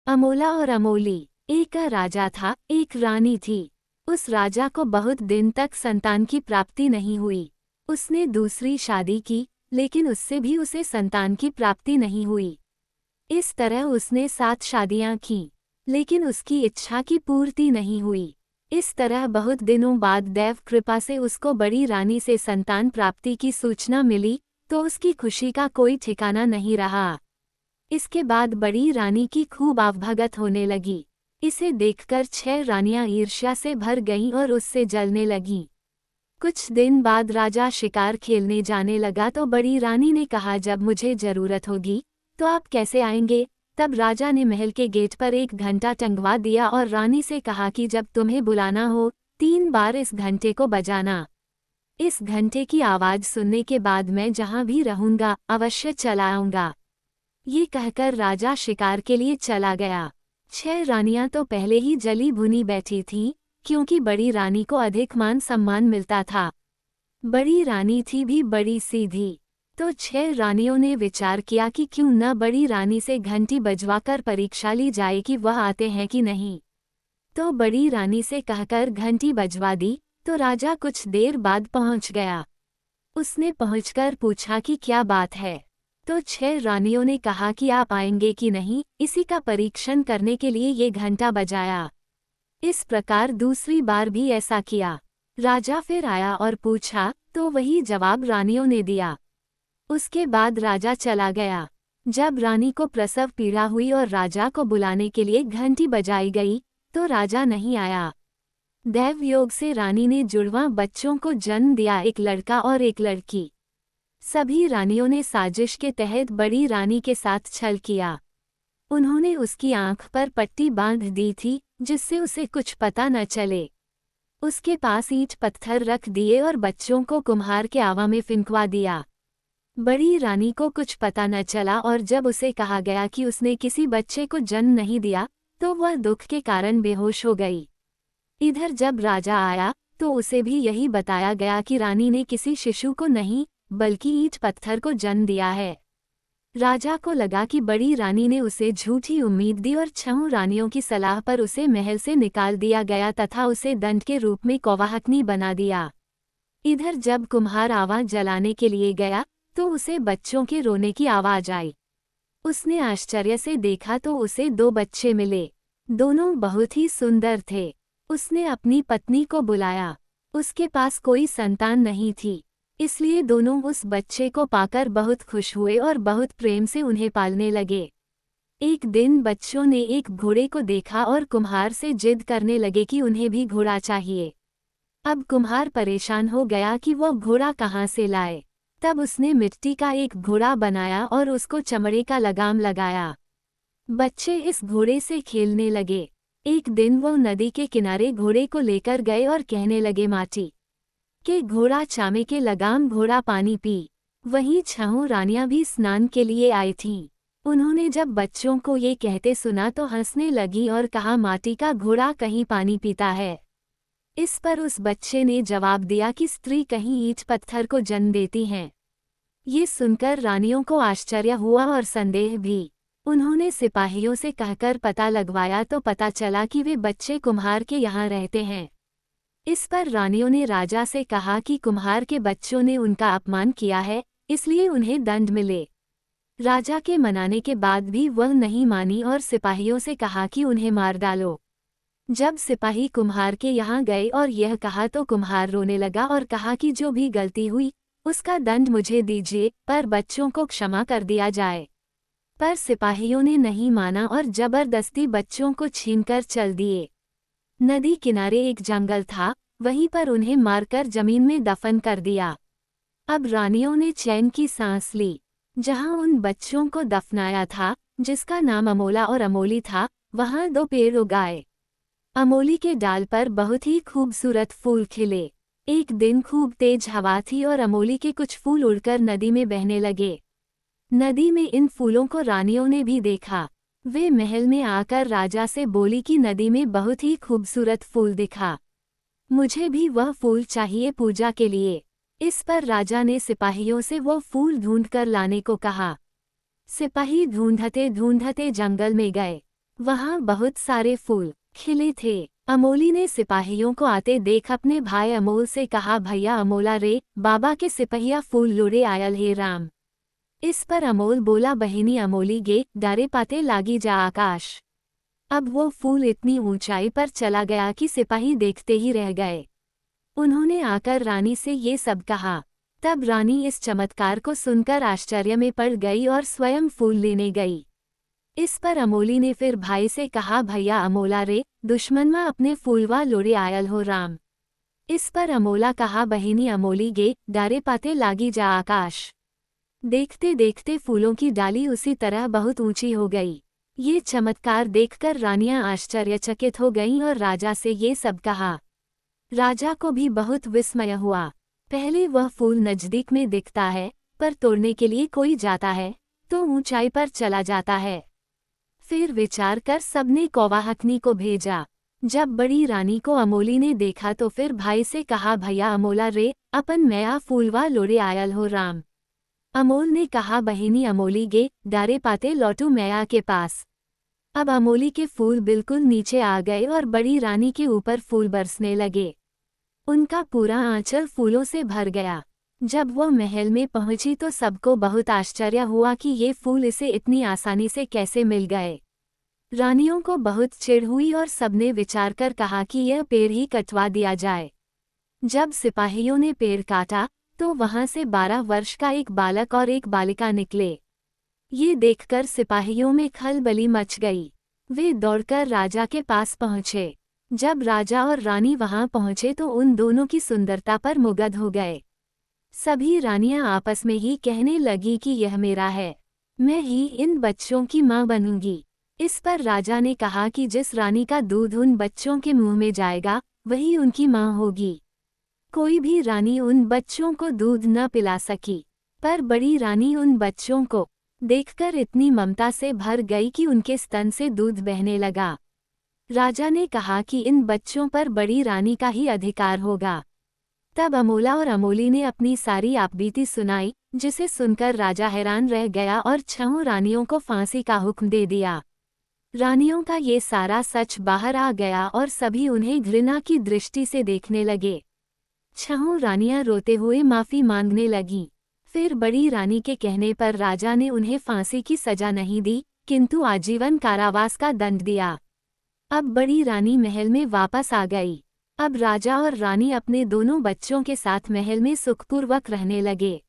अमोला और अमोली। एक राजा था, एक रानी थी। उस राजा को बहुत दिन तक संतान की प्राप्ति नहीं हुई। उसने दूसरी शादी की, लेकिन उससे भी उसे संतान की प्राप्ति नहीं हुई। इस तरह उसने 7 शादियां की, लेकिन उसकी इच्छा की पूर्ति नहीं हुई। इस तरह बहुत दिनों बाद दैव कृपा से उसको बड़ी रानी से संतान प्राप्ति की सूचना मिली, तो उसकी खुशी का कोई ठिकाना नहीं रहा। इसके बाद बड़ी रानी की खूब आवभगत होने लगी। इसे देखकर 6 रानियां ईर्ष्या से भर गईं और उससे जलने लगीं। कुछ दिन बाद राजा शिकार खेलने जाने लगा तो बड़ी रानी ने कहा, जब मुझे जरूरत होगी तो आप कैसे आएंगे। तब राजा ने महल के गेट पर एक घंटा टंगवा दिया और रानी से कहा कि जब तुम्हें बुलाना हो 3 बार इस घंटे को बजाना। इस घंटे की आवाज सुनने के बाद मैं जहां भी रहूंगा अवश्य चला आऊंगा। ये कहकर राजा शिकार के लिए चला गया। 6 रानियां तो पहले ही जली भुनी बैठी थीं, क्योंकि बड़ी रानी को अधिक मान सम्मान मिलता था। बड़ी रानी थी भी बड़ी सीधी। तो 6 रानियों ने विचार किया कि क्यों न बड़ी रानी से घंटी बजवाकर परीक्षा ली जाए कि वह आते हैं कि नहीं। तो बड़ी रानी से कहकर घंटी बजवा दी, तो राजा कुछ देर बाद पहुंच गया। उसने पहुंचकर पूछा कि क्या बात है। तो 6 रानियों ने कहा कि आप आएंगे कि नहीं, इसी का परीक्षण करने के लिए ये घंटा बजाया। इस प्रकार दूसरी बार भी ऐसा किया। राजा फिर आया और पूछा, तो वही जवाब रानियों ने दिया। उसके बाद राजा चला गया। जब रानी को प्रसव पीड़ा हुई और राजा को बुलाने के लिए घंटी बजाई गई, तो राजा नहीं आया। दैव योग से रानी ने जुड़वां बच्चों को जन्म दिया, एक लड़का और एक लड़की। सभी रानियों ने साजिश के तहत बड़ी रानी के साथ छल किया। उन्होंने उसकी आंख पर पट्टी बांध दी थी, जिससे उसे कुछ पता न चले। उसके पास ईंट पत्थर रख दिए और बच्चों को कुम्हार के आवा में फिंकवा दिया। बड़ी रानी को कुछ पता न चला और जब उसे कहा गया कि उसने किसी बच्चे को जन्म नहीं दिया, तो वह दुख के कारण बेहोश हो गई। इधर जब राजा आया तो उसे भी यही बताया गया कि रानी ने किसी शिशु को नहीं, बल्कि ईंट पत्थर को जन्म दिया है। राजा को लगा कि बड़ी रानी ने उसे झूठी उम्मीद दी और 6 रानियों की सलाह पर उसे महल से निकाल दिया गया तथा उसे दंड के रूप में कौवाहकनी बना दिया। इधर जब कुम्हार आवा जलाने के लिए गया तो उसे बच्चों के रोने की आवाज आई। उसने आश्चर्य से देखा तो उसे 2 बच्चे मिले। दोनों बहुत ही सुंदर थे। उसने अपनी पत्नी को बुलाया। उसके पास कोई संतान नहीं थी, इसलिए दोनों उस बच्चे को पाकर बहुत खुश हुए और बहुत प्रेम से उन्हें पालने लगे। एक दिन बच्चों ने एक घोड़े को देखा और कुम्हार से जिद करने लगे कि उन्हें भी घोड़ा चाहिए। अब कुम्हार परेशान हो गया कि वह घोड़ा कहाँ से लाए। तब उसने मिट्टी का एक घोड़ा बनाया और उसको चमड़े का लगाम लगाया। बच्चे इस घोड़े से खेलने लगे। एक दिन वो नदी के किनारे घोड़े को लेकर गए और कहने लगे, माटी के घोड़ा चामे के लगाम घोड़ा पानी पी। वहीं 6 रानियां भी स्नान के लिए आई थीं। उन्होंने जब बच्चों को ये कहते सुना तो हंसने लगी और कहा, माटी का घोड़ा कहीं पानी पीता है। इस पर उस बच्चे ने जवाब दिया कि स्त्री कहीं ईंट पत्थर को जन्म देती हैं। ये सुनकर रानियों को आश्चर्य हुआ और संदेह भी। उन्होंने सिपाहियों से कहकर पता लगवाया तो पता चला कि वे बच्चे कुम्हार के यहाँ रहते हैं। इस पर रानियों ने राजा से कहा कि कुम्हार के बच्चों ने उनका अपमान किया है, इसलिए उन्हें दंड मिले। राजा के मनाने के बाद भी वह नहीं मानी और सिपाहियों से कहा कि उन्हें मार डालो। जब सिपाही कुम्हार के यहाँ गए और यह कहा तो कुम्हार रोने लगा और कहा कि जो भी गलती हुई उसका दंड मुझे दीजिए, पर बच्चों को क्षमा कर दिया जाए। पर सिपाहियों ने नहीं माना और जबरदस्ती बच्चों को छीनकर चल दिए। नदी किनारे एक जंगल था, वहीं पर उन्हें मारकर जमीन में दफन कर दिया। अब रानियों ने चैन की सांस ली। जहां उन बच्चों को दफनाया था, जिसका नाम अमोला और अमोली था, वहां 2 पेड़ उगाए। अमोली के डाल पर बहुत ही खूबसूरत फूल खिले। एक दिन खूब तेज हवा थी और अमोली के कुछ फूल उड़कर नदी में बहने लगे। नदी में इन फूलों को रानियों ने भी देखा। वे महल में आकर राजा से बोली कि नदी में बहुत ही खूबसूरत फूल दिखा, मुझे भी वह फूल चाहिए पूजा के लिए। इस पर राजा ने सिपाहियों से वो फूल ढूंढकर लाने को कहा। सिपाही ढूंढते ढूंढते जंगल में गए। वहाँ बहुत सारे फूल खिले थे। अमोली ने सिपाहियों को आते देख अपने भाई अमोल से कहा, भैया अमोला रे, बाबा के सिपहिया फूल लोड़े आयल हे राम। इस पर अमोल बोला, बहिनी अमोली गे, डारे पाते लागी जा आकाश। अब वो फूल इतनी ऊंचाई पर चला गया कि सिपाही देखते ही रह गए। उन्होंने आकर रानी से ये सब कहा। तब रानी इस चमत्कार को सुनकर आश्चर्य में पड़ गई और स्वयं फूल लेने गई। इस पर अमोली ने फिर भाई से कहा, भैया अमोला रे, दुश्मनवा अपने फूलवा लोड़े आयल हो राम। इस पर अमोला कहा, बहिनी अमोली गे, डारे पाते लागी जा आकाश। देखते देखते फूलों की डाली उसी तरह बहुत ऊंची हो गई। ये चमत्कार देखकर रानियां आश्चर्यचकित हो गईं और राजा से ये सब कहा। राजा को भी बहुत विस्मय हुआ। पहले वह फूल नजदीक में दिखता है, पर तोड़ने के लिए कोई जाता है तो ऊंचाई पर चला जाता है। फिर विचार कर सबने कौवाहकनी को भेजा। जब बड़ी रानी को अमोली ने देखा तो फिर भाई से कहा, भैया अमोला रे, अपन मैया फूलवा लोड़े आयल हो राम। अमोल ने कहा, बहिनी अमोली गे, डारे पाते लौटू मैया के पास। अब अमोली के फूल बिल्कुल नीचे आ गए और बड़ी रानी के ऊपर फूल बरसने लगे। उनका पूरा आंचल फूलों से भर गया। जब वह महल में पहुंची तो सबको बहुत आश्चर्य हुआ कि ये फूल इसे इतनी आसानी से कैसे मिल गए। रानियों को बहुत चिढ़ हुई और सबने विचार कर कहा कि यह पेड़ ही कटवा दिया जाए। जब सिपाहियों ने पेड़ काटा तो वहां से 12 वर्ष का एक बालक और एक बालिका निकले। ये देखकर सिपाहियों में खलबली मच गई। वे दौड़कर राजा के पास पहुंचे। जब राजा और रानी वहां पहुंचे तो उन दोनों की सुंदरता पर मुग्ध हो गए। सभी रानियां आपस में ही कहने लगी कि यह मेरा है, मैं ही इन बच्चों की मां बनूंगी। इस पर राजा ने कहा कि जिस रानी का दूध उन बच्चों के मुंह में जाएगा वही उनकी मां होगी। कोई भी रानी उन बच्चों को दूध न पिला सकी, पर बड़ी रानी उन बच्चों को देखकर इतनी ममता से भर गई कि उनके स्तन से दूध बहने लगा। राजा ने कहा कि इन बच्चों पर बड़ी रानी का ही अधिकार होगा। तब अमोला और अमोली ने अपनी सारी आपबीती सुनाई, जिसे सुनकर राजा हैरान रह गया और 6 रानियों को फांसी का हुक्म दे दिया। रानियों का ये सारा सच बाहर आ गया और सभी उन्हें घृणा की दृष्टि से देखने लगे। 6 रानियां रोते हुए माफी मांगने लगीं। फिर बड़ी रानी के कहने पर राजा ने उन्हें फांसी की सजा नहीं दी, किंतु आजीवन कारावास का दंड दिया। अब बड़ी रानी महल में वापस आ गई। अब राजा और रानी अपने दोनों बच्चों के साथ महल में सुखपूर्वक रहने लगे।